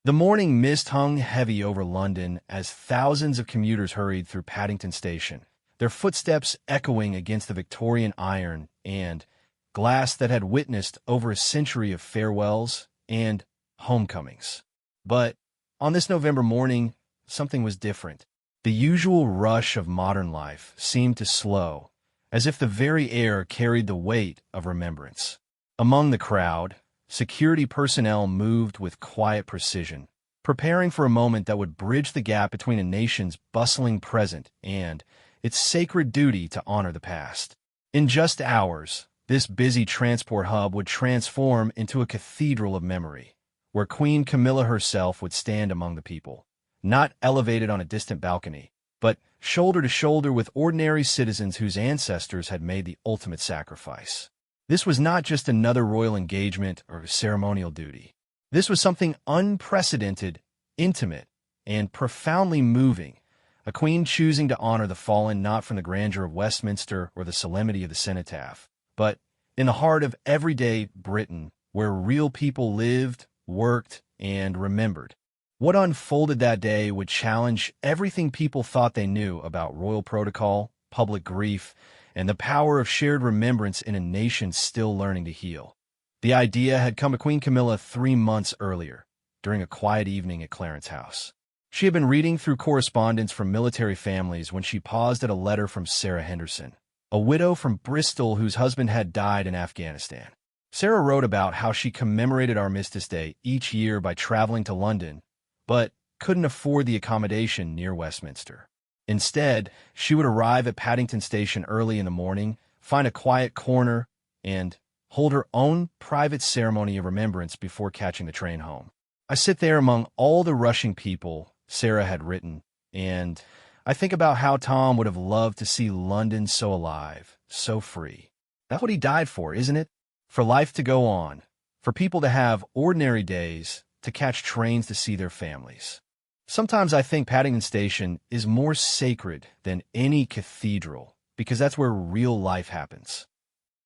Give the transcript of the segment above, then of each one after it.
The morning mist hung heavy over London as thousands of commuters hurried through Paddington Station, their footsteps echoing against the Victorian iron and glass that had witnessed over a century of farewells and homecomings. But on this November morning, something was different. The usual rush of modern life seemed to slow, as if the very air carried the weight of remembrance. Among the crowd, security personnel moved with quiet precision, preparing for a moment that would bridge the gap between a nation's bustling present and its sacred duty to honor the past. In just hours, this busy transport hub would transform into a cathedral of memory, where Queen Camilla herself would stand among the people, not elevated on a distant balcony, but shoulder to shoulder with ordinary citizens whose ancestors had made the ultimate sacrifice. This was not just another royal engagement or ceremonial duty. This was something unprecedented, intimate, and profoundly moving, a queen choosing to honor the fallen not from the grandeur of Westminster or the solemnity of the cenotaph, but in the heart of everyday Britain, where real people lived, worked, and remembered. What unfolded that day would challenge everything people thought they knew about royal protocol, public grief, and the power of shared remembrance in a nation still learning to heal. The idea had come to Queen Camilla 3 months earlier, during a quiet evening at Clarence House. She had been reading through correspondence from military families when she paused at a letter from Sarah Henderson, a widow from Bristol whose husband had died in Afghanistan. Sarah wrote about how she commemorated Armistice Day each year by traveling to London, but couldn't afford the accommodation near Westminster. Instead, she would arrive at Paddington Station early in the morning, find a quiet corner, and hold her own private ceremony of remembrance before catching the train home. I sit there among all the rushing people, Sarah had written, and I think about how Tom would have loved to see London so alive, so free. That's what he died for, isn't it? For life to go on, for people to have ordinary days, to catch trains to see their families. Sometimes I think Paddington Station is more sacred than any cathedral because that's where real life happens.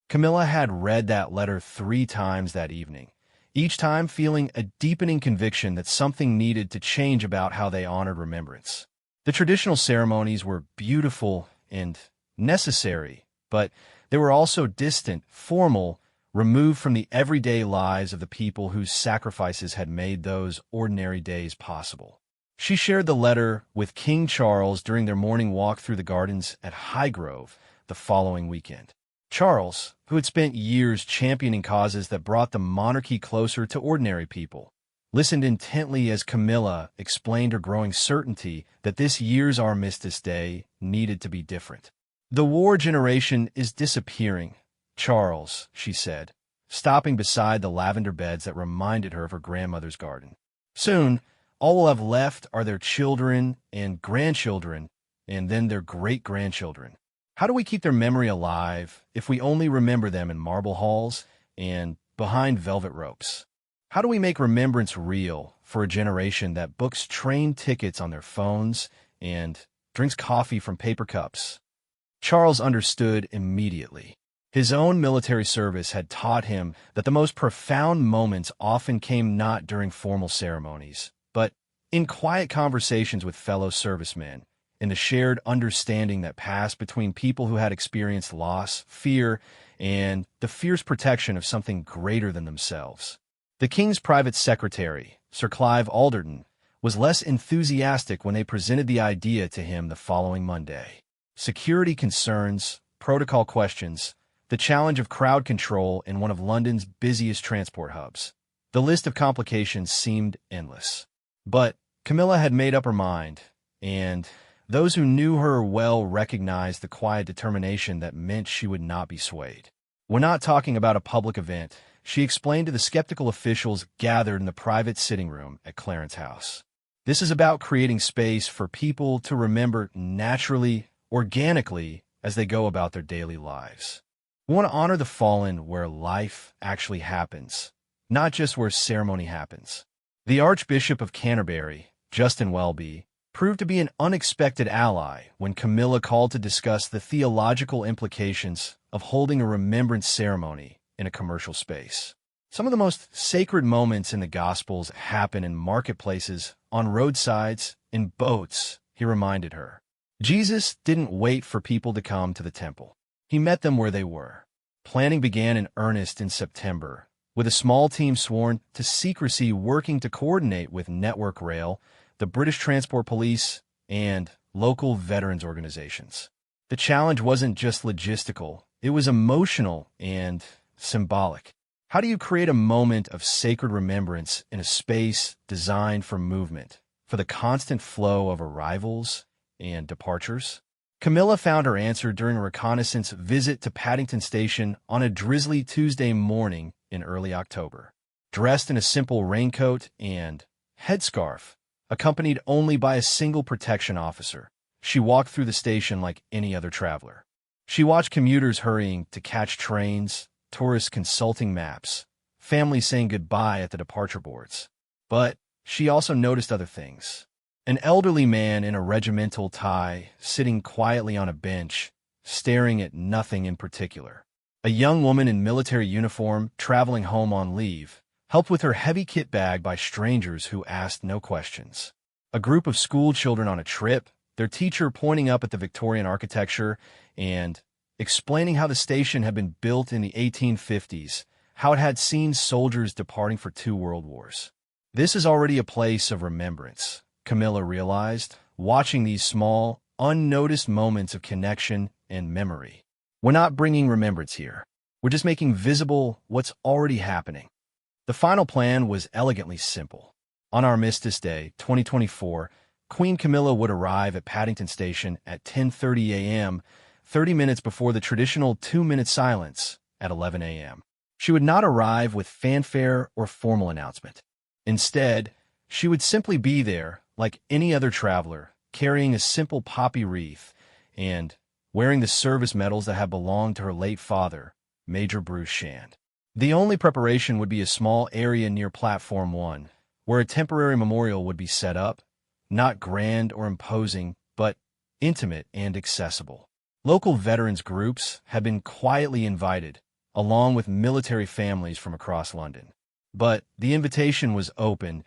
Camilla had read that letter 3 times that evening, each time feeling a deepening conviction that something needed to change about how they honored remembrance. The traditional ceremonies were beautiful and necessary, but they were also distant, formal, removed from the everyday lives of the people whose sacrifices had made those ordinary days possible. She shared the letter with King Charles during their morning walk through the gardens at Highgrove the following weekend. Charles, who had spent years championing causes that brought the monarchy closer to ordinary people, listened intently as Camilla explained her growing certainty that this year's Armistice Day needed to be different. The war generation is disappearing, Charles, she said, stopping beside the lavender beds that reminded her of her grandmother's garden. Soon, all we'll have left are their children and grandchildren, and then their great-grandchildren. How do we keep their memory alive if we only remember them in marble halls and behind velvet ropes? How do we make remembrance real for a generation that books train tickets on their phones and drinks coffee from paper cups? Charles understood immediately. His own military service had taught him that the most profound moments often came not during formal ceremonies, but in quiet conversations with fellow servicemen, in the shared understanding that passed between people who had experienced loss, fear, and the fierce protection of something greater than themselves. The king's private secretary, Sir Clive Alderton, was less enthusiastic when they presented the idea to him the following Monday. Security concerns, protocol questions, the challenge of crowd control in one of London's busiest transport hubs. The list of complications seemed endless. But Camilla had made up her mind, and those who knew her well recognized the quiet determination that meant she would not be swayed. We're not talking about a public event, she explained to the skeptical officials gathered in the private sitting room at Clarence House. This is about creating space for people to remember naturally, organically, as they go about their daily lives. We want to honor the fallen where life actually happens, not just where ceremony happens. The Archbishop of Canterbury, Justin Welby, proved to be an unexpected ally when Camilla called to discuss the theological implications of holding a remembrance ceremony in a commercial space. Some of the most sacred moments in the Gospels happen in marketplaces, on roadsides, in boats, he reminded her. Jesus didn't wait for people to come to the temple. He met them where they were. Planning began in earnest in September, with a small team sworn to secrecy working to coordinate with Network Rail, the British Transport Police, and local veterans organizations. The challenge wasn't just logistical, it was emotional and symbolic. How do you create a moment of sacred remembrance in a space designed for movement, for the constant flow of arrivals and departures? Camilla found her answer during a reconnaissance visit to Paddington Station on a drizzly Tuesday morning in early October. Dressed in a simple raincoat and headscarf, accompanied only by a single protection officer, she walked through the station like any other traveler. She watched commuters hurrying to catch trains, tourists consulting maps, families saying goodbye at the departure boards. But she also noticed other things. An elderly man in a regimental tie, sitting quietly on a bench, staring at nothing in particular. A young woman in military uniform, traveling home on leave, helped with her heavy kit bag by strangers who asked no questions. A group of school children on a trip, their teacher pointing up at the Victorian architecture and explaining how the station had been built in the 1850s, how it had seen soldiers departing for 2 world wars. This is already a place of remembrance, Camilla realized, watching these small, unnoticed moments of connection and memory. We're not bringing remembrance here. We're just making visible what's already happening. The final plan was elegantly simple. On Armistice Day, 2024, Queen Camilla would arrive at Paddington Station at 10:30 a.m., 30 minutes before the traditional 2-minute silence at 11 a.m. She would not arrive with fanfare or formal announcement. Instead, she would simply be there, like any other traveler, carrying a simple poppy wreath and wearing the service medals that had belonged to her late father, Major Bruce Shand. The only preparation would be a small area near Platform 1, where a temporary memorial would be set up, not grand or imposing, but intimate and accessible. Local veterans groups had been quietly invited, along with military families from across London. But the invitation was open.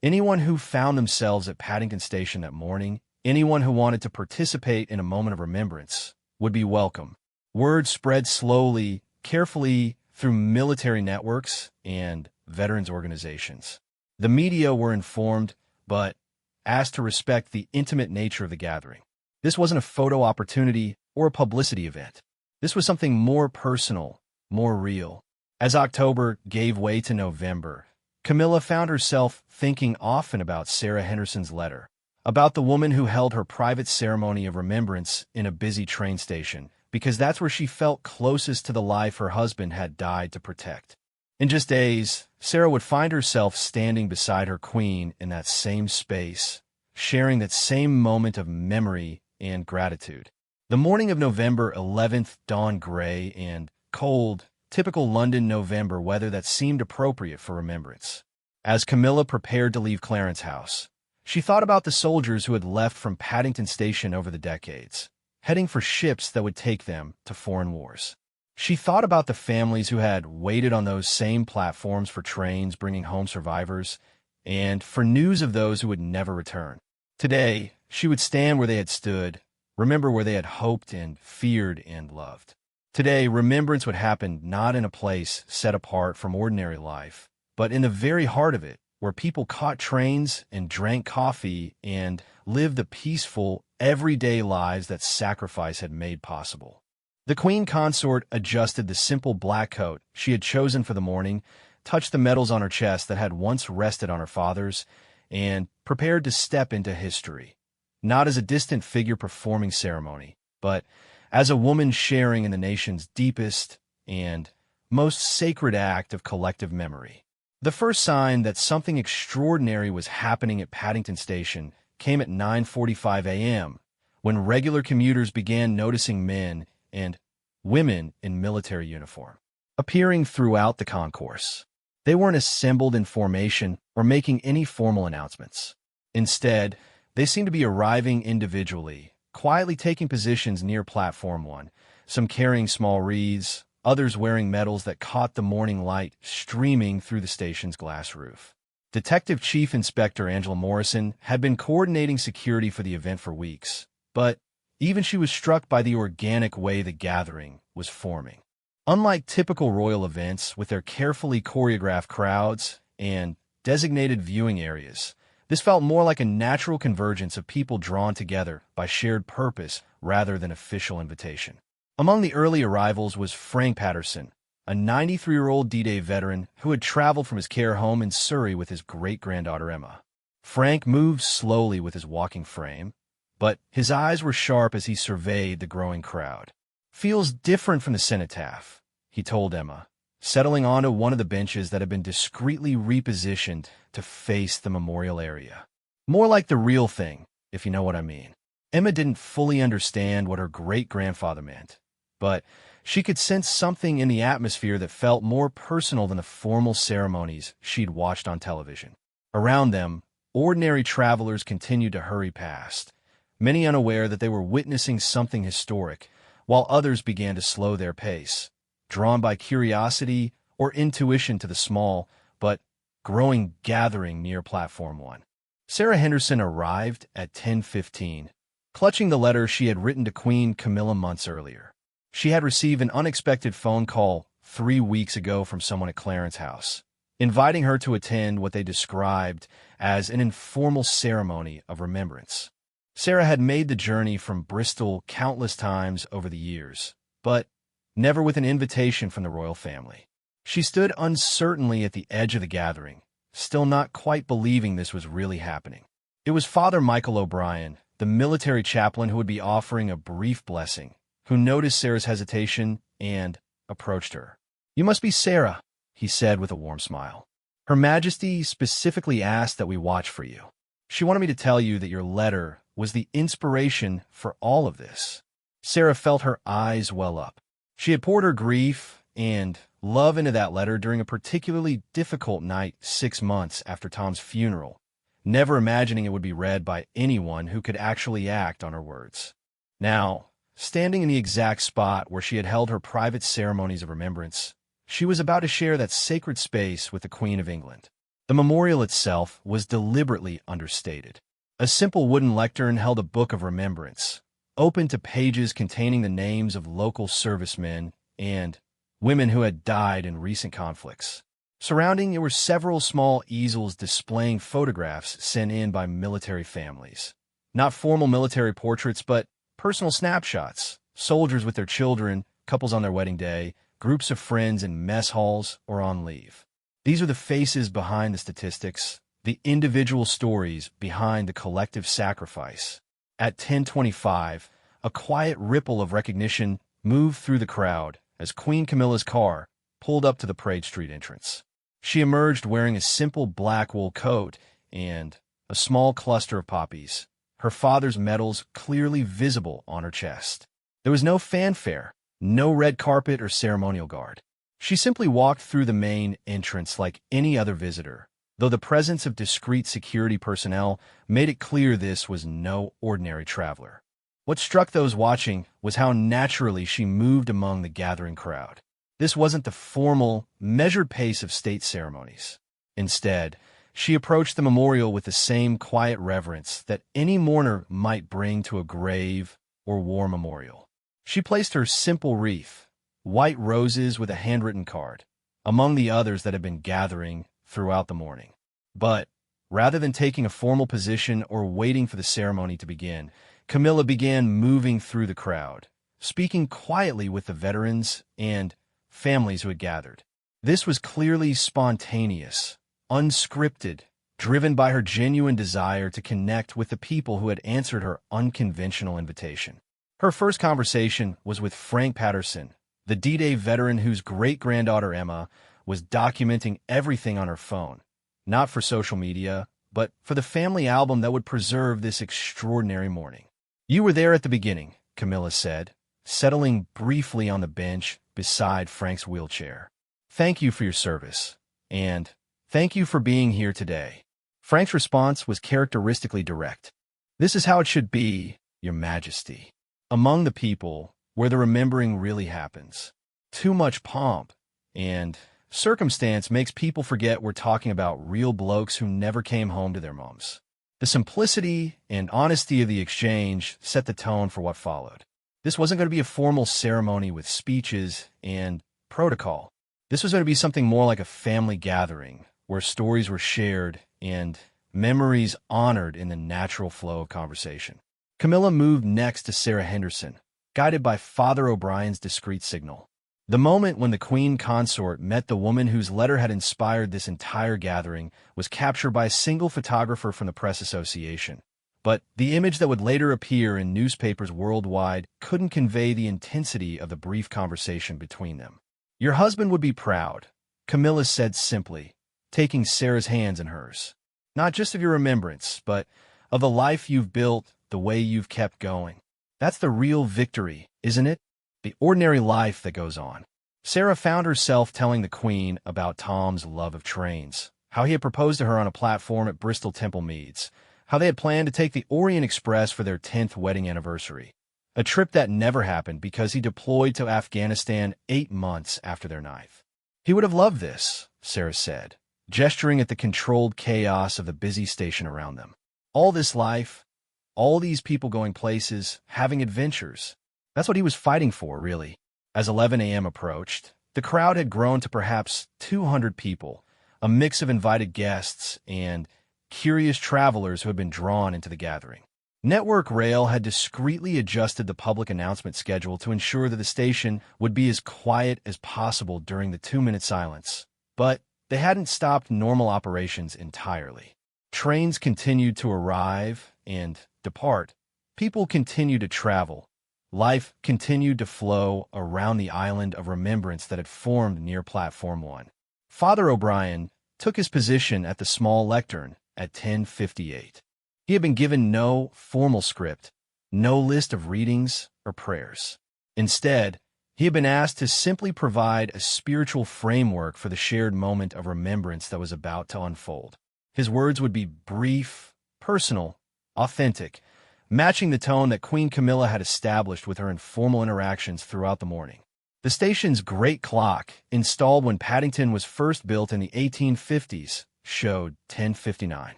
Anyone who found themselves at Paddington Station that morning, anyone who wanted to participate in a moment of remembrance, would be welcome. Word spread slowly, carefully through military networks and veterans organizations. The media were informed, but asked to respect the intimate nature of the gathering. This wasn't a photo opportunity or a publicity event. This was something more personal, more real. As October gave way to November, Camilla found herself thinking often about Sarah Henderson's letter, about the woman who held her private ceremony of remembrance in a busy train station, because that's where she felt closest to the life her husband had died to protect. In just days, Sarah would find herself standing beside her queen in that same space, sharing that same moment of memory and gratitude. The morning of November 11th dawned gray and cold, typical London November weather that seemed appropriate for remembrance. As Camilla prepared to leave Clarence House, she thought about the soldiers who had left from Paddington Station over the decades, heading for ships that would take them to foreign wars. She thought about the families who had waited on those same platforms for trains bringing home survivors, and for news of those who would never return. Today, she would stand where they had stood, remember where they had hoped and feared and loved. Today, remembrance would happen not in a place set apart from ordinary life, but in the very heart of it, where people caught trains and drank coffee and lived the peaceful, everyday lives that sacrifice had made possible. The Queen Consort adjusted the simple black coat she had chosen for the morning, touched the medals on her chest that had once rested on her father's, and prepared to step into history, not as a distant figure performing ceremony, but as a woman sharing in the nation's deepest and most sacred act of collective memory. The first sign that something extraordinary was happening at Paddington Station came at 9:45 a.m., when regular commuters began noticing men and women in military uniform appearing throughout the concourse. They weren't assembled in formation or making any formal announcements. Instead, they seemed to be arriving individually, quietly taking positions near Platform 1, some carrying small wreaths, others wearing medals that caught the morning light streaming through the station's glass roof. Detective Chief Inspector Angela Morrison had been coordinating security for the event for weeks, but even she was struck by the organic way the gathering was forming. Unlike typical royal events with their carefully choreographed crowds and designated viewing areas, this felt more like a natural convergence of people drawn together by shared purpose rather than official invitation. Among the early arrivals was Frank Patterson, a 93-year-old D-Day veteran who had traveled from his care home in Surrey with his great-granddaughter Emma. Frank moved slowly with his walking frame, but his eyes were sharp as he surveyed the growing crowd. "Feels different from the cenotaph," he told Emma, settling onto one of the benches that had been discreetly repositioned to face the memorial area. "More like the real thing, if you know what I mean." Emma didn't fully understand what her great-grandfather meant, but she could sense something in the atmosphere that felt more personal than the formal ceremonies she'd watched on television. Around them, ordinary travelers continued to hurry past, many unaware that they were witnessing something historic, while others began to slow their pace, drawn by curiosity or intuition to the small but growing gathering near Platform 1. Sarah Henderson arrived at 10:15, clutching the letter she had written to Queen Camilla months earlier. She had received an unexpected phone call 3 weeks ago from someone at Clarence's house, inviting her to attend what they described as an informal ceremony of remembrance. Sarah had made the journey from Bristol countless times over the years, but never with an invitation from the royal family. She stood uncertainly at the edge of the gathering, still not quite believing this was really happening. It was Father Michael O'Brien, the military chaplain who would be offering a brief blessing, who noticed Sarah's hesitation and approached her. "You must be Sarah," he said with a warm smile. "Her Majesty specifically asked that we watch for you. She wanted me to tell you that your letter was the inspiration for all of this." Sarah felt her eyes well up. She had poured her grief and love into that letter during a particularly difficult night 6 months after Tom's funeral, never imagining it would be read by anyone who could actually act on her words. Now, standing in the exact spot where she had held her private ceremonies of remembrance, she was about to share that sacred space with the Queen of England. The memorial itself was deliberately understated. A simple wooden lectern held a book of remembrance, open to pages containing the names of local servicemen and women who had died in recent conflicts. Surrounding it were several small easels displaying photographs sent in by military families. Not formal military portraits, but personal snapshots, soldiers with their children, couples on their wedding day, groups of friends in mess halls or on leave. These are the faces behind the statistics, the individual stories behind the collective sacrifice. At 10:25, a quiet ripple of recognition moved through the crowd as Queen Camilla's car pulled up to the Parade Street entrance. She emerged wearing a simple black wool coat and a small cluster of poppies, her father's medals clearly visible on her chest. There was no fanfare, no red carpet or ceremonial guard. She simply walked through the main entrance like any other visitor, though the presence of discreet security personnel made it clear this was no ordinary traveler. What struck those watching was how naturally she moved among the gathering crowd. This wasn't the formal, measured pace of state ceremonies. Instead, she approached the memorial with the same quiet reverence that any mourner might bring to a grave or war memorial. She placed her simple wreath, white roses with a handwritten card, among the others that had been gathering throughout the morning. But rather than taking a formal position or waiting for the ceremony to begin, Camilla began moving through the crowd, speaking quietly with the veterans and families who had gathered. This was clearly spontaneous, unscripted, driven by her genuine desire to connect with the people who had answered her unconventional invitation. Her first conversation was with Frank Patterson, the D-Day veteran whose great-granddaughter Emma was documenting everything on her phone, not for social media, but for the family album that would preserve this extraordinary morning. "You were there at the beginning," Camilla said, settling briefly on the bench beside Frank's wheelchair. "Thank you for your service, and thank you for being here today." Frank's response was characteristically direct. "This is how it should be, Your Majesty. Among the people, where the remembering really happens." too much pomp and circumstance makes people forget we're talking about real blokes who never came home to their moms. The simplicity and honesty of the exchange set the tone for what followed. This wasn't going to be a formal ceremony with speeches and protocol. This was going to be something more like a family gathering, where stories were shared and memories honored in the natural flow of conversation. Camilla moved next to Sarah Henderson, guided by Father O'Brien's discreet signal. The moment when the Queen Consort met the woman whose letter had inspired this entire gathering was captured by a single photographer from the Press Association. But the image that would later appear in newspapers worldwide couldn't convey the intensity of the brief conversation between them. "Your husband would be proud," Camilla said simply, taking Sarah's hands in hers. "Not just of your remembrance, but of the life you've built, the way you've kept going. That's the real victory, isn't it? The ordinary life that goes on." Sarah found herself telling the Queen about Tom's love of trains, how he had proposed to her on a platform at Bristol Temple Meads, how they had planned to take the Orient Express for their 10th wedding anniversary, a trip that never happened because he deployed to Afghanistan 8 months after their 9th. "He would have loved this," Sarah said, gesturing at the controlled chaos of the busy station around them. "All this life, all these people going places, having adventures. That's what he was fighting for, really." As 11 a.m. approached, the crowd had grown to perhaps 200 people, a mix of invited guests and curious travelers who had been drawn into the gathering. Network Rail had discreetly adjusted the public announcement schedule to ensure that the station would be as quiet as possible during the 2-minute silence. But they hadn't stopped normal operations entirely. Trains continued to arrive and depart. People continued to travel. Life continued to flow around the island of remembrance that had formed near Platform 1. Father O'Brien took his position at the small lectern at 10:58. He had been given no formal script, no list of readings or prayers. Instead, he had been asked to simply provide a spiritual framework for the shared moment of remembrance that was about to unfold. His words would be brief, personal, authentic, matching the tone that Queen Camilla had established with her informal interactions throughout the morning. The station's great clock, installed when Paddington was first built in the 1850s, showed 10:59.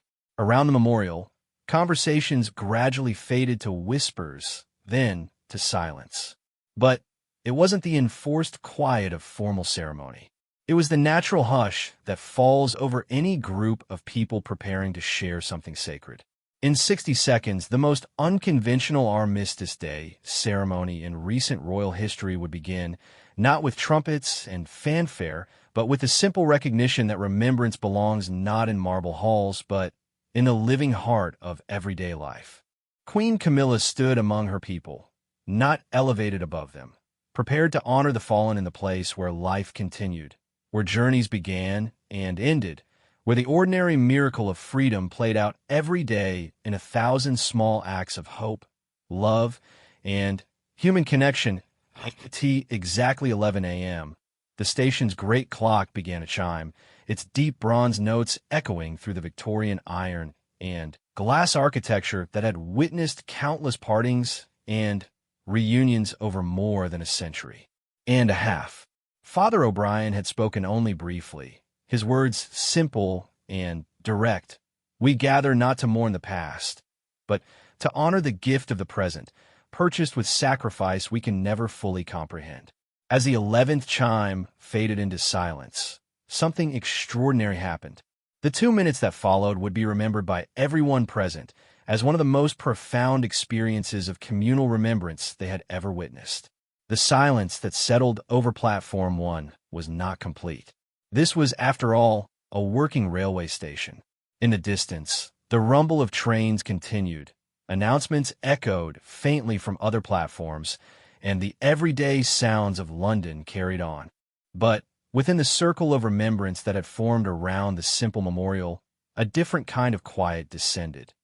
Around the memorial, conversations gradually faded to whispers, then to silence. But it wasn't the enforced quiet of formal ceremony. It was the natural hush that falls over any group of people preparing to share something sacred. In 60 seconds, the most unconventional Armistice Day ceremony in recent royal history would begin, not with trumpets and fanfare, but with the simple recognition that remembrance belongs not in marble halls, but in the living heart of everyday life. Queen Camilla stood among her people, not elevated above them, prepared to honor the fallen in the place where life continued, where journeys began and ended, where the ordinary miracle of freedom played out every day in 1,000 small acts of hope, love, and human connection. At exactly 11 a.m., the station's great clock began to chime, its deep bronze notes echoing through the Victorian iron and glass architecture that had witnessed countless partings and reunions over more than a century and a half. Father O'Brien had spoken only briefly, his words simple and direct. "We gather not to mourn the past, but to honor the gift of the present, purchased with sacrifice we can never fully comprehend." As the 11th chime faded into silence, something extraordinary happened. The 2 minutes that followed would be remembered by everyone present as one of the most profound experiences of communal remembrance they had ever witnessed. The silence that settled over Platform 1 was not complete. This was, after all, a working railway station. In the distance, the rumble of trains continued. Announcements echoed faintly from other platforms, and the everyday sounds of London carried on. But within the circle of remembrance that had formed around the simple memorial, a different kind of quiet descended.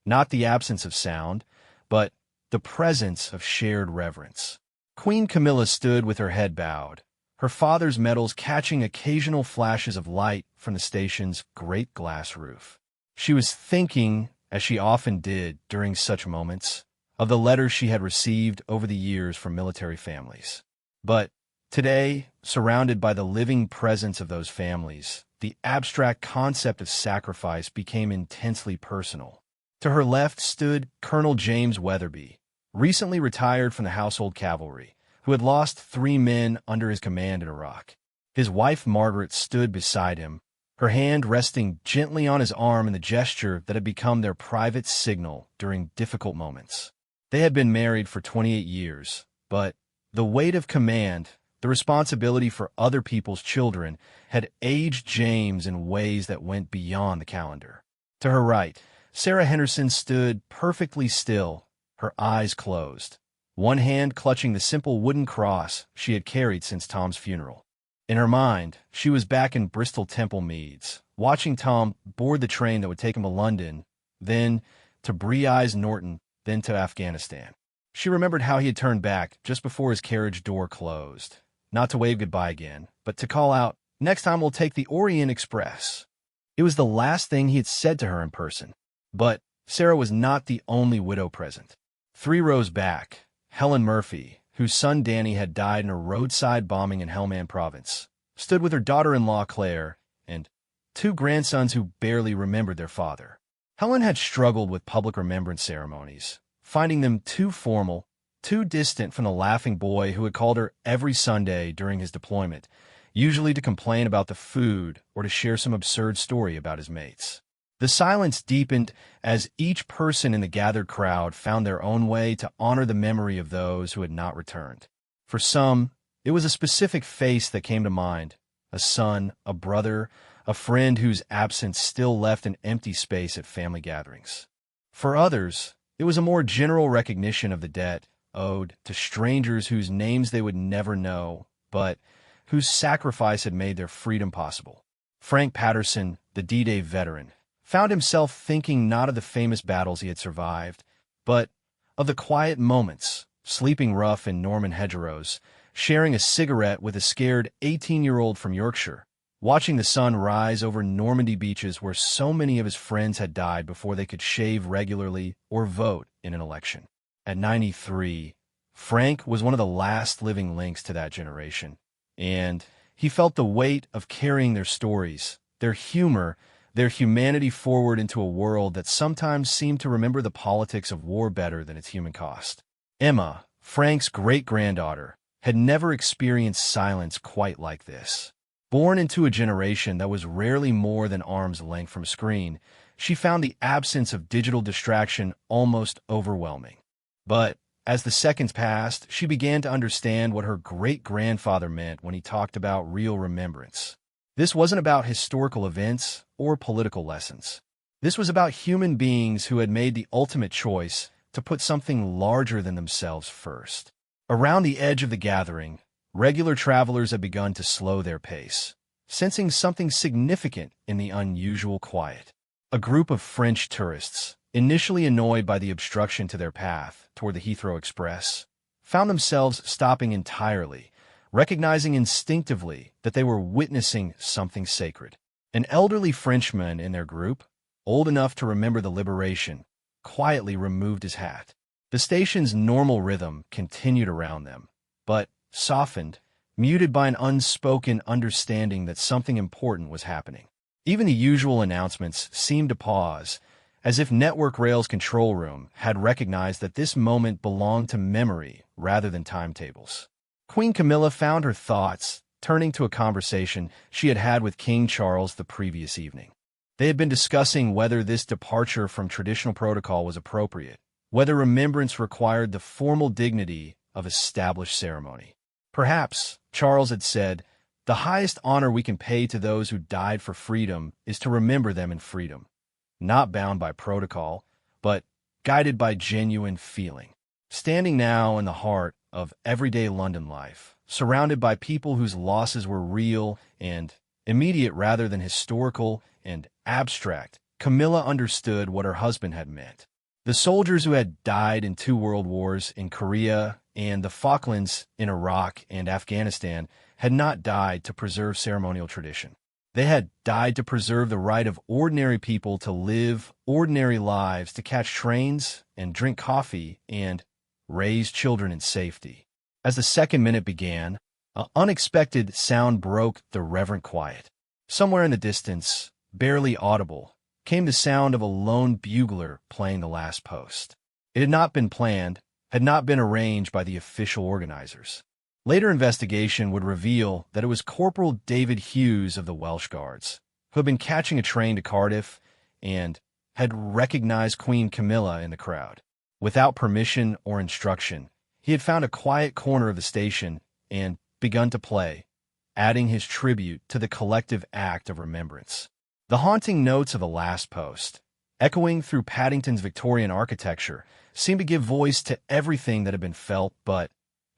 Not the absence of sound, but the presence of shared reverence. Queen Camilla stood with her head bowed, her father's medals catching occasional flashes of light from the station's great glass roof. She was thinking, as she often did during such moments, of the letters she had received over the years from military families. But Today, surrounded by the living presence of those families, the abstract concept of sacrifice became intensely personal. To her left stood Colonel James Weatherby, recently retired from the Household Cavalry, who had lost 3 men under his command in Iraq. His wife Margaret stood beside him, her hand resting gently on his arm in the gesture that had become their private signal during difficult moments. They had been married for 28 years, but the weight of command, the responsibility for other people's children, had aged James in ways that went beyond the calendar. To her right, Sarah Henderson stood perfectly still, her eyes closed, one hand clutching the simple wooden cross she had carried since Tom's funeral. In her mind, she was back in Bristol Temple Meads, watching Tom board the train that would take him to London, then to Brie Norton, then to Afghanistan. She remembered how he had turned back just before his carriage door closed, not to wave goodbye again, but to call out, "Next time we'll take the Orient Express." It was the last thing he had said to her in person. But Sarah was not the only widow present. 3 rows back, Helen Murphy, whose son Danny had died in a roadside bombing in Helmand Province, stood with her daughter-in-law Claire and 2 grandsons who barely remembered their father. Helen had struggled with public remembrance ceremonies, finding them too formal, too distant from the laughing boy who had called her every Sunday during his deployment, usually to complain about the food or to share some absurd story about his mates. The silence deepened as each person in the gathered crowd found their own way to honor the memory of those who had not returned. For some, it was a specific face that came to mind, a son, a brother, a friend whose absence still left an empty space at family gatherings. For others, it was a more general recognition of the debt owed to strangers whose names they would never know, but whose sacrifice had made their freedom possible. Frank Patterson, the D-Day veteran, found himself thinking not of the famous battles he had survived, but of the quiet moments, sleeping rough in Norman hedgerows, sharing a cigarette with a scared 18-year-old from Yorkshire, watching the sun rise over Normandy beaches where so many of his friends had died before they could shave regularly or vote in an election. At 93, Frank was one of the last living links to that generation, and he felt the weight of carrying their stories, their humor, their humanity forward into a world that sometimes seemed to remember the politics of war better than its human cost. Emma, Frank's great-granddaughter, had never experienced silence quite like this. Born into a generation that was rarely more than arm's length from a screen, she found the absence of digital distraction almost overwhelming. But as the seconds passed, she began to understand what her great-grandfather meant when he talked about real remembrance. This wasn't about historical events or political lessons. This was about human beings who had made the ultimate choice to put something larger than themselves first. Around the edge of the gathering, regular travelers had begun to slow their pace, sensing something significant in the unusual quiet. A group of French tourists, initially annoyed by the obstruction to their path toward the Heathrow Express, found themselves stopping entirely, recognizing instinctively that they were witnessing something sacred. An elderly Frenchman in their group, old enough to remember the liberation, quietly removed his hat. The station's normal rhythm continued around them, but softened, muted by an unspoken understanding that something important was happening. Even the usual announcements seemed to pause, as if Network Rail's control room had recognized that this moment belonged to memory rather than timetables. Queen Camilla found her thoughts turning to a conversation she had had with King Charles the previous evening. They had been discussing whether this departure from traditional protocol was appropriate, whether remembrance required the formal dignity of established ceremony. Perhaps, Charles had said, the highest honor we can pay to those who died for freedom is to remember them in freedom, not bound by protocol, but guided by genuine feeling. Standing now in the heart of everyday London life, surrounded by people whose losses were real and immediate rather than historical and abstract, Camilla understood what her husband had meant. The soldiers who had died in 2 world wars in Korea and the Falklands in Iraq and Afghanistan had not died to preserve ceremonial tradition. They had died to preserve the right of ordinary people to live ordinary lives, to catch trains and drink coffee and raise children in safety. As the second minute began, An unexpected sound broke the reverent quiet. Somewhere in the distance, barely audible, came the sound of a lone bugler playing the last post. It had not been planned, had not been arranged by the official organizers. Later investigation would reveal that it was Corporal David Hughes of the Welsh Guards, who had been catching a train to Cardiff and had recognized Queen Camilla in the crowd. Without permission or instruction, he had found a quiet corner of the station and begun to play, adding his tribute to the collective act of remembrance. The haunting notes of the last post, echoing through Paddington's Victorian architecture, seemed to give voice to everything that had been felt but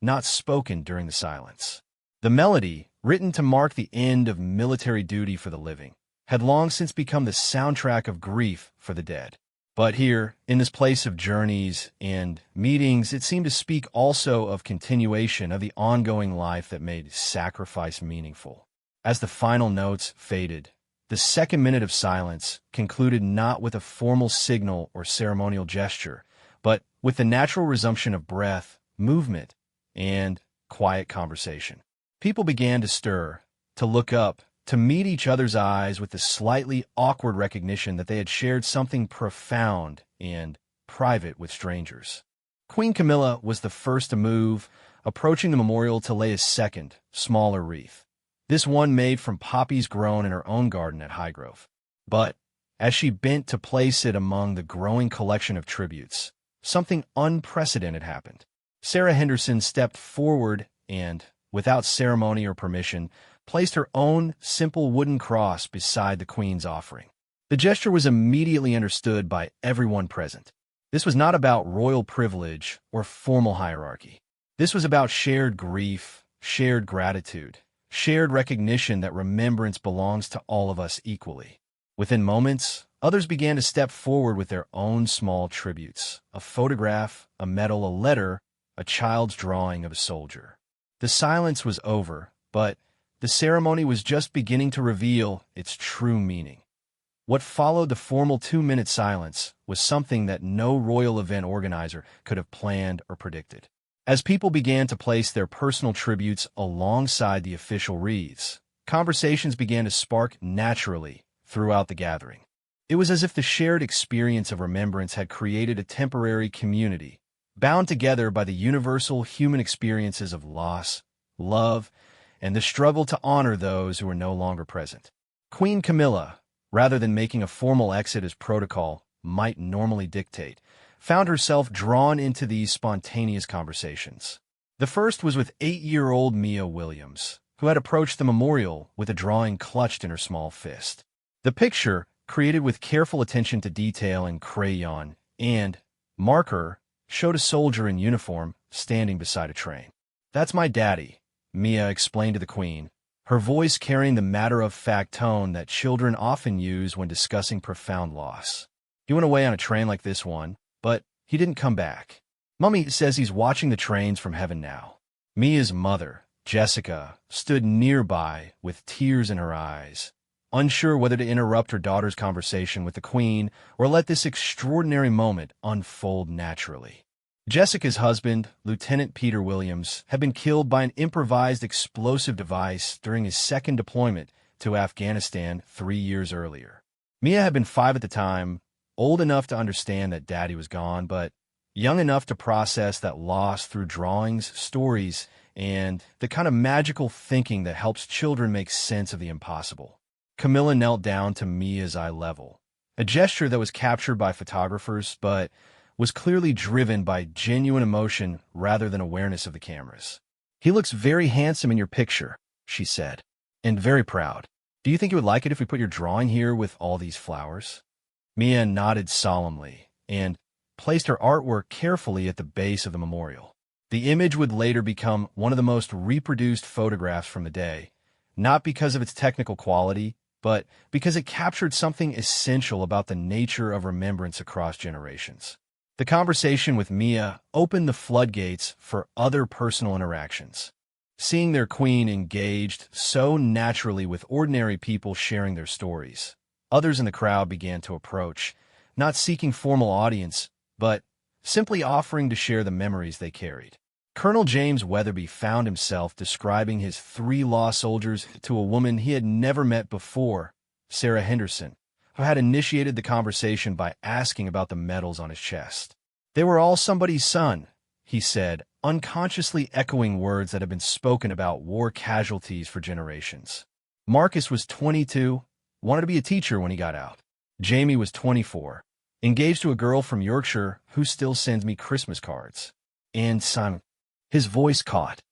not spoken during the silence. The melody, written to mark the end of military duty for the living, had long since become the soundtrack of grief for the dead. But here, in this place of journeys and meetings, it seemed to speak also of continuation of the ongoing life that made sacrifice meaningful. As the final notes faded, the second minute of silence concluded not with a formal signal or ceremonial gesture, but with the natural resumption of breath, movement, and quiet conversation. People began to stir, to look up, to meet each other's eyes with the slightly awkward recognition that they had shared something profound and private with strangers. Queen Camilla was the first to move, approaching the memorial to lay a second, smaller wreath, this one made from poppies grown in her own garden at Highgrove. But as she bent to place it among the growing collection of tributes, something unprecedented happened. Sarah Henderson stepped forward and, without ceremony or permission, placed her own simple wooden cross beside the Queen's offering. The gesture was immediately understood by everyone present. This was not about royal privilege or formal hierarchy. This was about shared grief, shared gratitude, shared recognition that remembrance belongs to all of us equally. Within moments, others began to step forward with their own small tributes, a photograph, a medal, a letter, a child's drawing of a soldier. The silence was over, but the ceremony was just beginning to reveal its true meaning. What followed the formal 2-minute silence was something that no royal event organizer could have planned or predicted. As people began to place their personal tributes alongside the official wreaths, conversations began to spark naturally throughout the gathering. It was as if the shared experience of remembrance had created a temporary community, bound together by the universal human experiences of loss, love, and the struggle to honor those who were no longer present. Queen Camilla, rather than making a formal exit as protocol might normally dictate, found herself drawn into these spontaneous conversations. The first was with 8-year-old Mia Williams, who had approached the memorial with a drawing clutched in her small fist. The picture, created with careful attention to detail in crayon and marker, showed a soldier in uniform standing beside a train. "That's my daddy," Mia explained to the Queen, her voice carrying the matter-of-fact tone that children often use when discussing profound loss. "He went away on a train like this one, but he didn't come back. Mummy says he's watching the trains from heaven now." Mia's mother, Jessica, stood nearby with tears in her eyes, unsure whether to interrupt her daughter's conversation with the Queen or let this extraordinary moment unfold naturally. Jessica's husband, Lieutenant Peter Williams, had been killed by an improvised explosive device during his second deployment to Afghanistan 3 years earlier. Mia had been 5 at the time, old enough to understand that Daddy was gone, but young enough to process that loss through drawings, stories, and the kind of magical thinking that helps children make sense of the impossible. Camilla knelt down to Mia's eye level, a gesture that was captured by photographers, but was clearly driven by genuine emotion rather than awareness of the cameras. "He looks very handsome in your picture," she said, "and very proud. Do you think you would like it if we put your drawing here with all these flowers?" Mia nodded solemnly and placed her artwork carefully at the base of the memorial. The image would later become one of the most reproduced photographs from the day, not because of its technical quality, but because it captured something essential about the nature of remembrance across generations. The conversation with Mia opened the floodgates for other personal interactions. Seeing their Queen engaged so naturally with ordinary people sharing their stories, others in the crowd began to approach, not seeking formal audience, but simply offering to share the memories they carried. Colonel James Weatherby found himself describing his 3 lost soldiers to a woman he had never met before, Sarah Henderson, who had initiated the conversation by asking about the medals on his chest. "They were all somebody's son," he said, unconsciously echoing words that had been spoken about war casualties for generations. Marcus was 22, wanted to be a teacher when he got out. Jamie was 24, engaged to a girl from Yorkshire who still sends me Christmas cards. And Simon. His voice caught.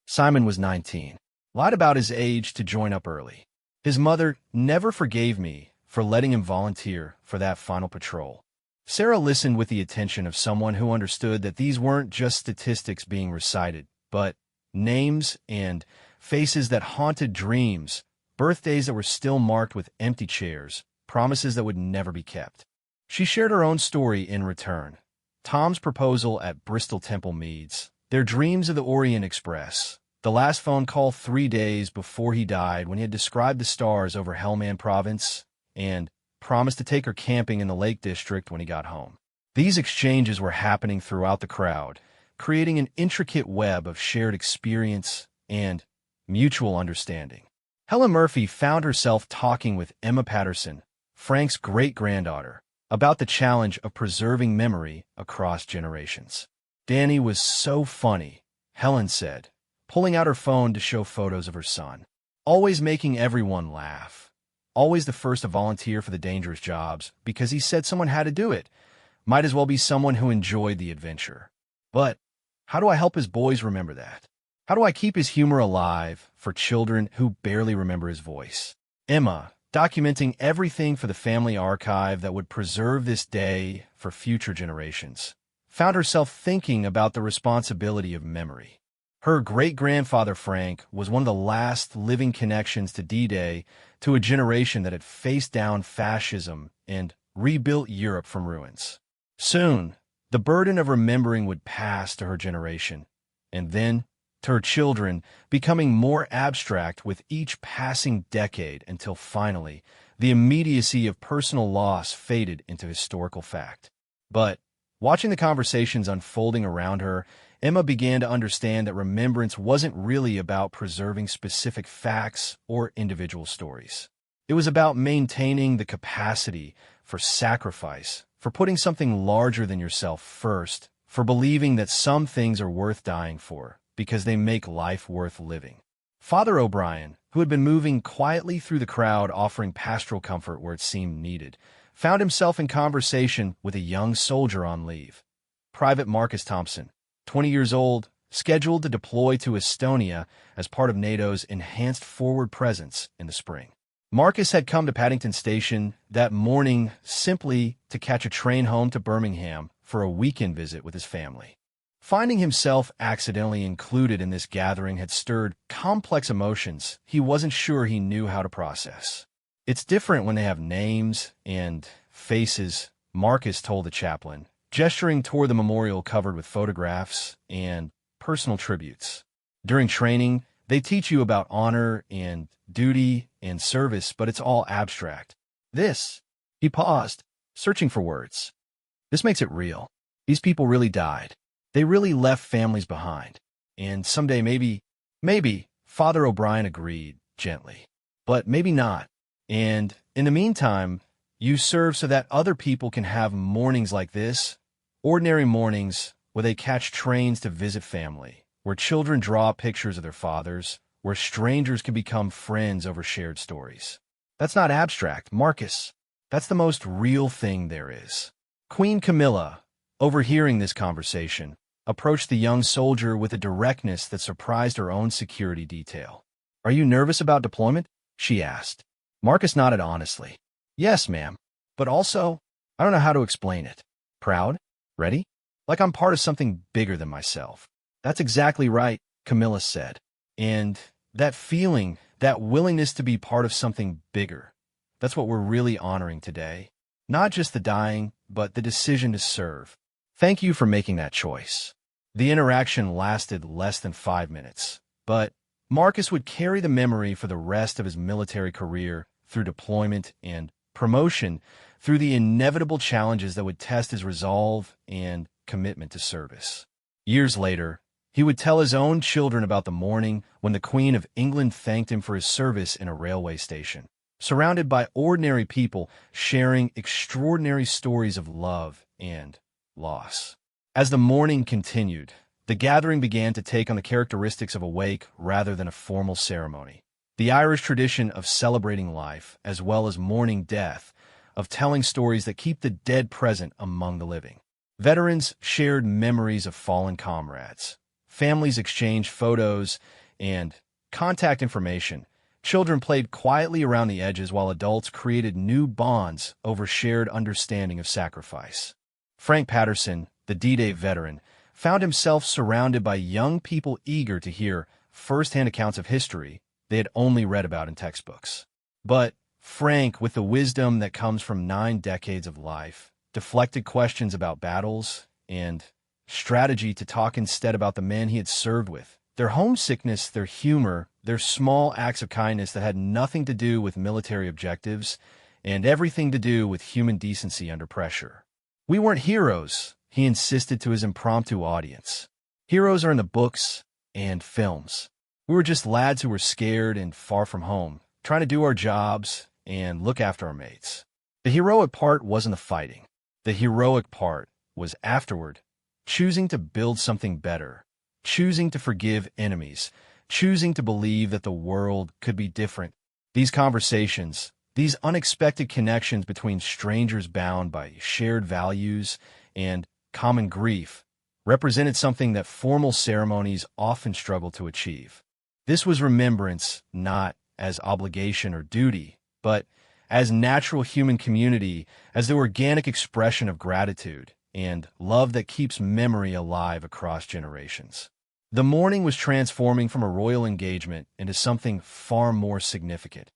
Simon was 19, lied about his age to join up early. His mother never forgave me for letting him volunteer for that final patrol. Sarah listened with the attention of someone who understood that these weren't just statistics being recited, but names and faces that haunted dreams, birthdays that were still marked with empty chairs, promises that would never be kept. She shared her own story in return. Tom's proposal at Bristol Temple Meads, their dreams of the Orient Express, the last phone call 3 days before he died when he had described the stars over Helmand Province, and promised to take her camping in the Lake District when he got home. These exchanges were happening throughout the crowd, creating an intricate web of shared experience and mutual understanding. Helen Murphy found herself talking with Emma Patterson, Frank's great-granddaughter, about the challenge of preserving memory across generations. "Danny was so funny," Helen said, pulling out her phone to show photos of her son. "Always making everyone laugh. Always the first to volunteer for the dangerous jobs because he said someone had to do it. Might as well be someone who enjoyed the adventure. But how do I help his boys remember that? How do I keep his humor alive for children who barely remember his voice?" Emma, documenting everything for the family archive that would preserve this day for future generations, found herself thinking about the responsibility of memory. Her great-grandfather Frank was one of the last living connections to D-Day, to a generation that had faced down fascism and rebuilt Europe from ruins. Soon, the burden of remembering would pass to her generation, and then to her children, becoming more abstract with each passing decade until finally, the immediacy of personal loss faded into historical fact. But watching the conversations unfolding around her, Emma began to understand that remembrance wasn't really about preserving specific facts or individual stories. It was about maintaining the capacity for sacrifice, for putting something larger than yourself first, for believing that some things are worth dying for, because they make life worth living. Father O'Brien, who had been moving quietly through the crowd offering pastoral comfort where it seemed needed, found himself in conversation with a young soldier on leave. Private Marcus Thompson, 20 years old, scheduled to deploy to Estonia as part of NATO's enhanced forward presence in the spring. Marcus had come to Paddington Station that morning simply to catch a train home to Birmingham for a weekend visit with his family. Finding himself accidentally included in this gathering had stirred complex emotions he wasn't sure he knew how to process. "It's different when they have names and faces," Marcus told the chaplain, gesturing toward the memorial covered with photographs and personal tributes. "During training, they teach you about honor and duty and service, but it's all abstract. This," he paused, searching for words, "this makes it real. These people really died. They really left families behind. And someday maybe, Father O'Brien agreed, gently. But maybe not. And in the meantime, you serve so that other people can have mornings like this, ordinary mornings where they catch trains to visit family, where children draw pictures of their fathers, where strangers can become friends over shared stories. That's not abstract, Marcus. That's the most real thing there is." Queen Camilla, overhearing this conversation, approached the young soldier with a directness that surprised her own security detail. "Are you nervous about deployment?" she asked. Marcus nodded honestly. "Yes, ma'am. But also, I don't know how to explain it. Proud? Ready? Like I'm part of something bigger than myself." "That's exactly right," Camilla said. "And that feeling, that willingness to be part of something bigger, that's what we're really honoring today. Not just the dying, but the decision to serve. Thank you for making that choice." The interaction lasted less than 5 minutes, but Marcus would carry the memory for the rest of his military career, through deployment and promotion, through the inevitable challenges that would test his resolve and commitment to service. Years later, He would tell his own children about the morning when the Queen of England thanked him for his service in a railway station, surrounded by ordinary people sharing extraordinary stories of love and loss. As the morning continued, the gathering began to take on the characteristics of a wake rather than a formal ceremony. The Irish tradition of celebrating life, as well as mourning death, of telling stories that keep the dead present among the living. Veterans shared memories of fallen comrades. Families exchanged photos and contact information. Children played quietly around the edges while adults created new bonds over shared understanding of sacrifice. Frank Patterson, the D-Day veteran, found himself surrounded by young people eager to hear first-hand accounts of history they had only read about in textbooks. But Frank, with the wisdom that comes from 9 decades of life, deflected questions about battles and strategy to talk instead about the men he had served with, their homesickness, their humor, their small acts of kindness that had nothing to do with military objectives and everything to do with human decency under pressure. "We weren't heroes," he insisted to his impromptu audience. "Heroes are in the books and films. We were just lads who were scared and far from home, trying to do our jobs and look after our mates." The heroic part wasn't the fighting. The heroic part was afterward, choosing to build something better, choosing to forgive enemies, choosing to believe that the world could be different. These conversations, these unexpected connections between strangers bound by shared values and common grief, represented something that formal ceremonies often struggle to achieve. This was remembrance not as obligation or duty, but as natural human community, as the organic expression of gratitude and love that keeps memory alive across generations. The morning was transforming from a royal engagement into something far more significant,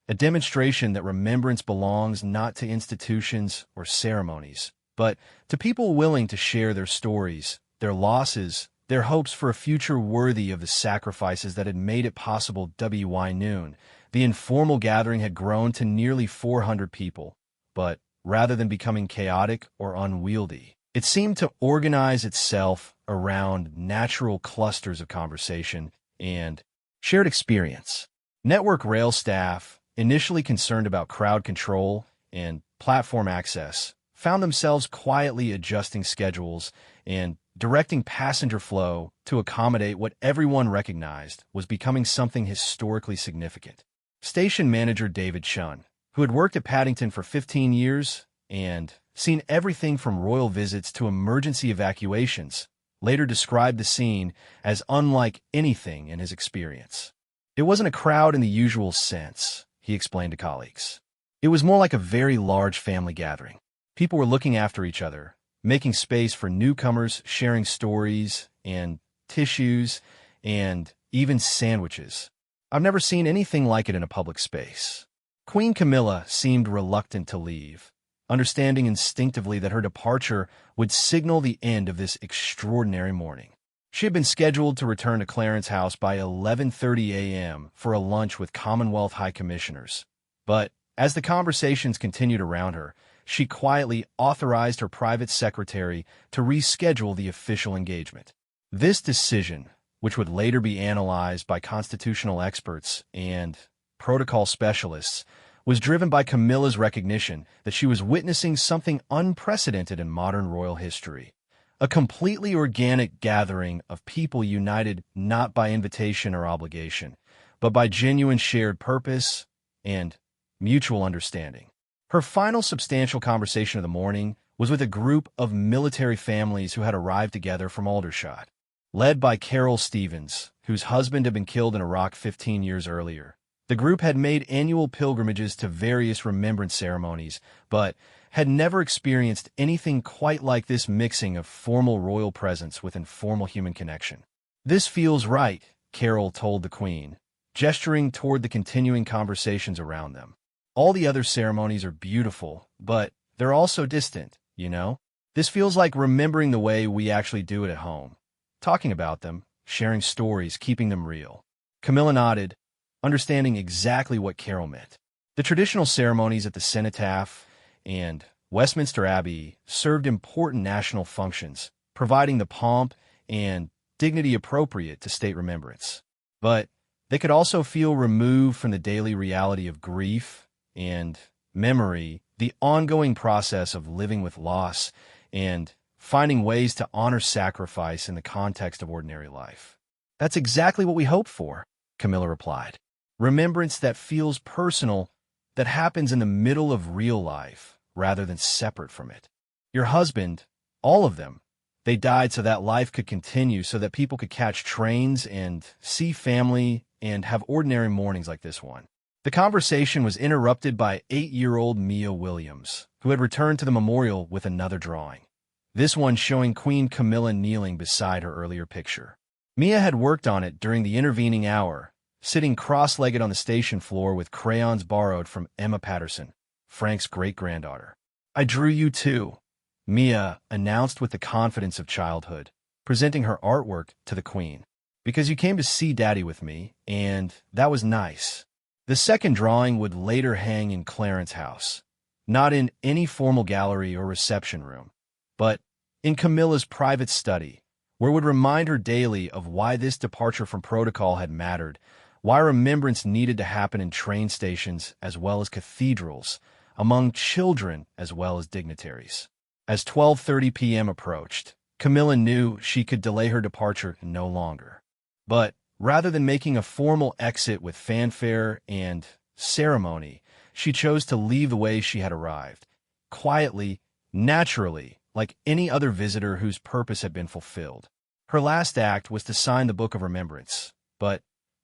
a demonstration that remembrance belongs not to institutions or ceremonies, but to people willing to share their stories, their losses, their hopes for a future worthy of the sacrifices that had made it possible. Noon, the informal gathering had grown to nearly 400 people, but rather than becoming chaotic or unwieldy, it seemed to organize itself around natural clusters of conversation and shared experience. Network rail staff, initially concerned about crowd control and platform access, found themselves quietly adjusting schedules and directing passenger flow to accommodate what everyone recognized was becoming something historically significant. Station manager David Shunn, who had worked at Paddington for 15 years and seen everything from royal visits to emergency evacuations, later described the scene as unlike anything in his experience. "It wasn't a crowd in the usual sense," he explained to colleagues. "It was more like a very large family gathering. People were looking after each other, making space for newcomers, sharing stories and tissues and even sandwiches. I've never seen anything like it in a public space." Queen Camilla seemed reluctant to leave, understanding instinctively that her departure would signal the end of this extraordinary morning. She had been scheduled to return to Clarence House by 11:30 a.m. for a lunch with Commonwealth High Commissioners. But as the conversations continued around her, she quietly authorized her private secretary to reschedule the official engagement. This decision, which would later be analyzed by constitutional experts and protocol specialists, was driven by Camilla's recognition that she was witnessing something unprecedented in modern royal history. A completely organic gathering of people united not by invitation or obligation, but by genuine shared purpose and mutual understanding. Her final substantial conversation of the morning was with a group of military families who had arrived together from Aldershot. Led by Carol Stevens, whose husband had been killed in Iraq 15 years earlier, the group had made annual pilgrimages to various remembrance ceremonies, but had never experienced anything quite like this mixing of formal royal presence with informal human connection. "This feels right," Carol told the Queen, gesturing toward the continuing conversations around them. "All the other ceremonies are beautiful, but they're also distant, you know? This feels like remembering the way we actually do it at home. Talking about them, sharing stories, keeping them real." Camilla nodded, understanding exactly what Carol meant. The traditional ceremonies at the Cenotaph and Westminster Abbey served important national functions, providing the pomp and dignity appropriate to state remembrance. But they could also feel removed from the daily reality of grief and memory, the ongoing process of living with loss, and finding ways to honor sacrifice in the context of ordinary life. That's exactly what we hope for, Camilla replied. Remembrance that feels personal, that happens in the middle of real life rather than separate from it. Your husband, all of them, they died so that life could continue, so that people could catch trains and see family and have ordinary mornings like this one. The conversation was interrupted by 8-year-old Mia Williams, who had returned to the memorial with another drawing. This one showing Queen Camilla kneeling beside her earlier picture. Mia had worked on it during the intervening hour, sitting cross-legged on the station floor with crayons borrowed from Emma Patterson, Frank's great-granddaughter. "I drew you too," Mia announced with the confidence of childhood, presenting her artwork to the Queen. "Because you came to see Daddy with me, and that was nice." The second drawing would later hang in Clarence's house, not in any formal gallery or reception room, but in Camilla's private study, where it would remind her daily of why this departure from protocol had mattered, why remembrance needed to happen in train stations as well as cathedrals, among children as well as dignitaries. As 12:30 p.m. approached, Camilla knew she could delay her departure no longer. But rather than making a formal exit with fanfare and ceremony, she chose to leave the way she had arrived, quietly, naturally, like any other visitor whose purpose had been fulfilled. Her last act was to sign the Book of Remembrance, but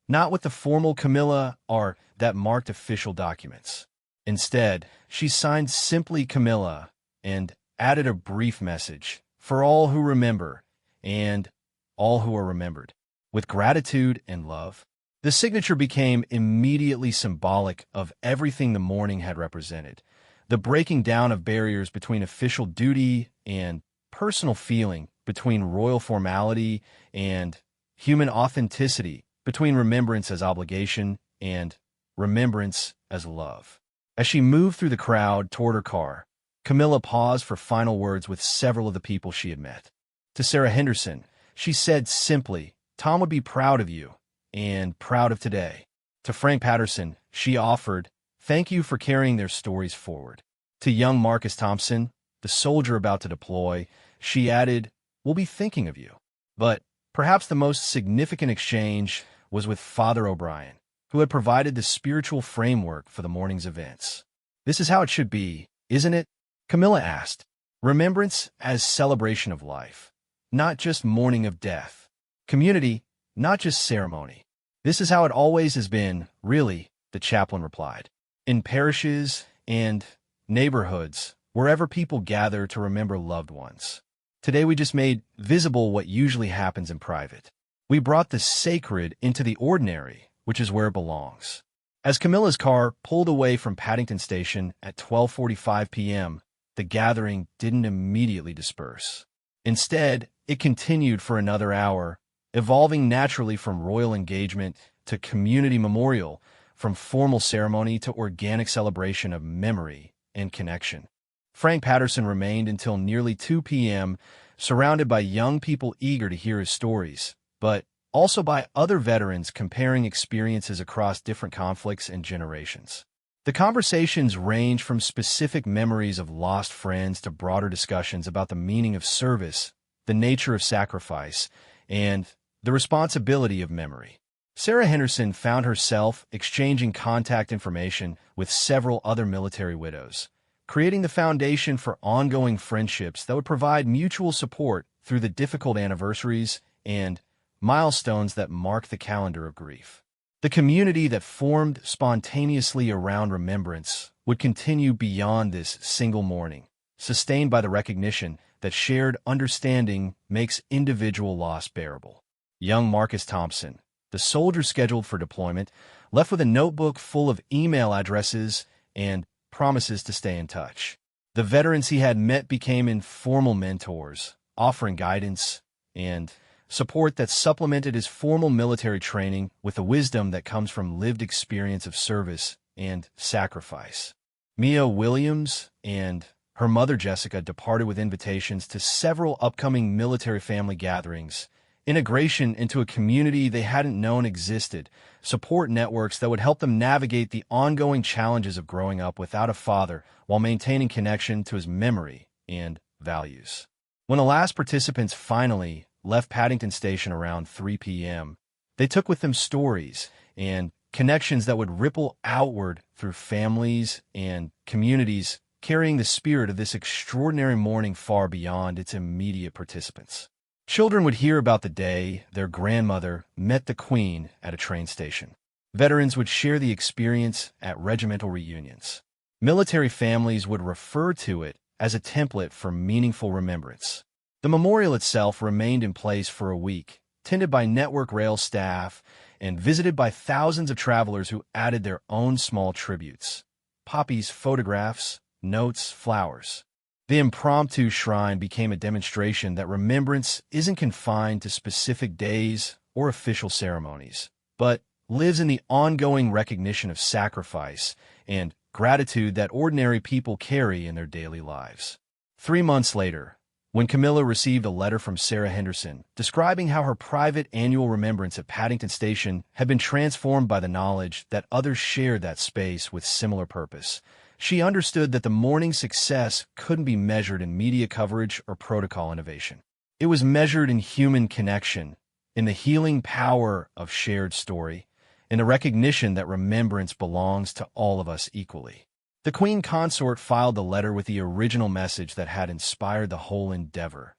not with the formal Camilla or that marked official documents. Instead, she signed simply Camilla and added a brief message, "For all who remember, and all who are remembered, with gratitude and love." The signature became immediately symbolic of everything the morning had represented, the breaking down of barriers between official duty and personal feeling, between royal formality and human authenticity, between remembrance as obligation and remembrance as love. As she moved through the crowd toward her car, Camilla paused for final words with several of the people she had met. To Sarah Henderson, she said simply, "Tom would be proud of you, and proud of today." To Frank Patterson, she offered, "Thank you for carrying their stories forward." To young Marcus Thompson, the soldier about to deploy, she added, "We'll be thinking of you." But perhaps the most significant exchange was with Father O'Brien, who had provided the spiritual framework for the morning's events. "This is how it should be, isn't it?" Camilla asked. "Remembrance as celebration of life, not just mourning of death. Community, not just ceremony. This is how it always has been, really," the chaplain replied. "In parishes and neighborhoods, wherever people gather to remember loved ones. Today we just made visible what usually happens in private. We brought the sacred into the ordinary, which is where it belongs." As Camilla's car pulled away from Paddington Station at 12:45 p.m., the gathering didn't immediately disperse. Instead, it continued for another hour, evolving naturally from royal engagement to community memorial, from formal ceremony to organic celebration of memory and connection. Frank Patterson remained until nearly 2 p.m., surrounded by young people eager to hear his stories, but also by other veterans comparing experiences across different conflicts and generations. The conversations range from specific memories of lost friends to broader discussions about the meaning of service, the nature of sacrifice, and the responsibility of memory. Sarah Henderson found herself exchanging contact information with several other military widows, creating the foundation for ongoing friendships that would provide mutual support through the difficult anniversaries and milestones that mark the calendar of grief. The community that formed spontaneously around remembrance would continue beyond this single morning, sustained by the recognition that shared understanding makes individual loss bearable. Young Marcus Thompson, the soldier scheduled for deployment, left with a notebook full of email addresses and promises to stay in touch. The veterans he had met became informal mentors, offering guidance and support that supplemented his formal military training with the wisdom that comes from lived experience of service and sacrifice. Mia Williams and her mother Jessica departed with invitations to several upcoming military family gatherings integration into a community they hadn't known existed, support networks that would help them navigate the ongoing challenges of growing up without a father while maintaining connection to his memory and values. When the last participants finally left Paddington Station around 3 p.m., they took with them stories and connections that would ripple outward through families and communities, carrying the spirit of this extraordinary morning far beyond its immediate participants. Children would hear about the day their grandmother met the Queen at a train station. Veterans would share the experience at regimental reunions. Military families would refer to it as a template for meaningful remembrance. The memorial itself remained in place for a week, tended by Network Rail staff and visited by thousands of travelers who added their own small tributes: poppies, photographs, notes, flowers. The impromptu shrine became a demonstration that remembrance isn't confined to specific days or official ceremonies, but lives in the ongoing recognition of sacrifice and gratitude that ordinary people carry in their daily lives. 3 months later, when Camilla received a letter from Sarah Henderson describing how her private annual remembrance at Paddington Station had been transformed by the knowledge that others shared that space with similar purpose, she understood that the morning's success couldn't be measured in media coverage or protocol innovation. It was measured in human connection, in the healing power of shared story, in the recognition that remembrance belongs to all of us equally. The Queen Consort filed the letter with the original message that had inspired the whole endeavor,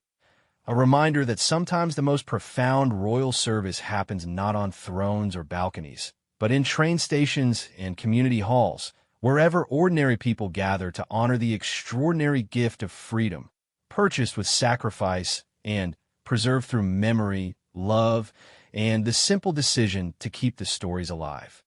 a reminder that sometimes the most profound royal service happens not on thrones or balconies, but in train stations and community halls, wherever ordinary people gather to honor the extraordinary gift of freedom, purchased with sacrifice and preserved through memory, love, and the simple decision to keep the stories alive.